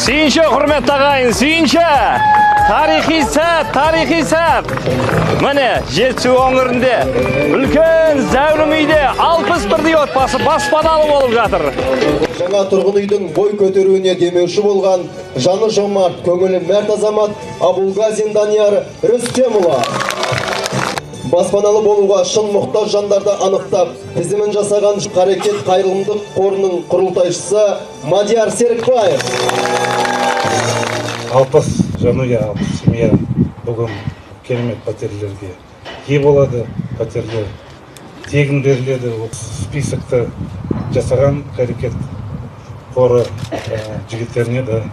Сүйінші, құрметті ағайын, сүйінші! Тарихи сәт! Міне, Жетісу өңірінде үлкен зәулім үйде 61 отбасы баспаналы болып жатыр. Жаңа тұрғын үйдің бой көтеруіне демеуші болған жаны жомарт, көңілі мәрт азамат Абулгазин Данияр Рүстемұлы. Баспаналы болуға шын мұқтаж жандарды анықтап, тізімін жасаған Қарекет қайырымдылық қорының құрылтайшысы Мадияр Серікбаев. 60 жанұя, 60 семья бүгін керемет пәтерлерге ие болады. Пәтерлер тегін беріледі. Списокты жасаған Қарекет қоры жігіттеріне де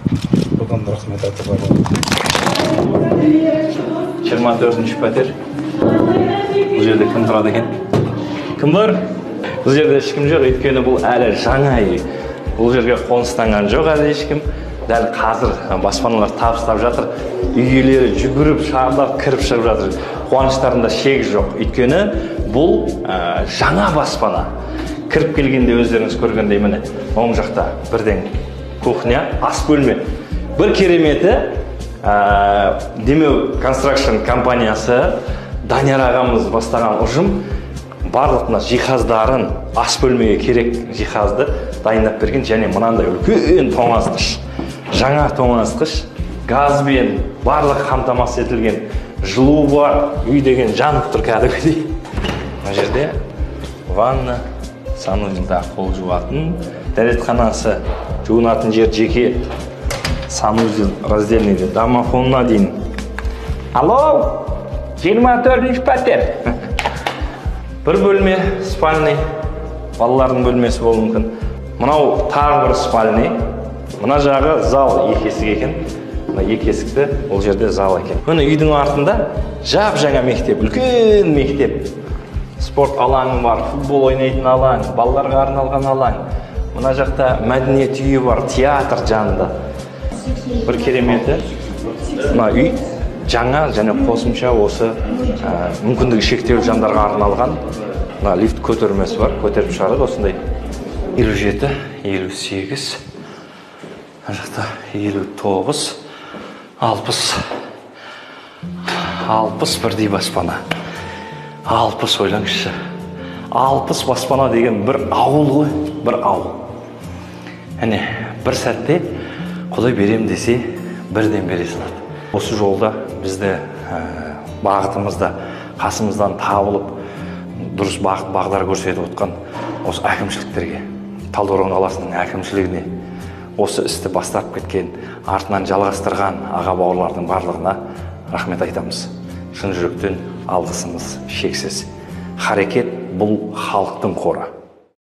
бүгін рахмет айтып барады. 24-ші пәтер. Бұл жерде кім тұрады екен? Кім бар? Бұл жерде ешкім жоқ, өйткені бұл әлі жаңа үй. Бұл жерге қоныстанған жоқ әлі ешкім. Дәл қазір баспаналар табыстап жатыр. Үй иелері жүгіріп, шардап, кіріп шығып жатыр. Қуаныштарында шек жоқ. Өйткені бұл жаңа баспана. Кіріп келгенде өздеріңіз көргендей міне, оң жақта бірден кухня, ас бөлме. Бір кереметі Демеу Construction компаниясы Данияр ағамыз бастаған ұжым барлық жиһаздарын, ас бөлмеге керек жиһазды дайындап берген, және мынандай үлкен тоңазытқыш, жаңа тоңазытқыш, газбен барлық қамтамасыз етілген, жылу бар, үй деген жанып тұр кәдімгідей. Мына жерде ванна, санузелда қол жуатын, дәретханасы, жуынатын жер жеке, санузел раздельный, домофонына дейін. Алло! 24-ші пәтер. Бір бөлме спальный, балалардың бөлмесі болуы мүмкін. Мынау тағы бір спальный. Мына жағы зал екі есік екен. Мына екі есікті ол жерде зал екен. Міне үйдің артында жап-жаңа мектеп, үлкен мектеп. Спорт алаңы бар, футбол ойнайтын алаң, балаларға арналған алаң. Мына жақта мәдениет үйі бар, театр жанында. Бір кереметі. Мына үй жаңа және қосымша осы мүмкіндігі шектеулі жандарға арналған лифт көтермесі бар, көтеріп шығарады осындай. 57, 58, жақта 59, 60 бірдей баспана. 60 ойлаңызшы. 60 баспана деген бір ауыл ғой, бір ауыл. Әне, бір сәтте Құдай берем десе, бірден бере салады. Осы жолда бізді бағытымызда қасымыздан табылып, дұрыс бағдар көрсетіп отқан осы әкімшіліктерге, Талдықорған қаласының әкімшілігіне, осы істі бастап кеткен, артынан жалғастырған аға бауырлардың барлығына рахмет айтамыз. Шын жүректен алғысымыз шексіз. Қарекет бұл халықтың қоры.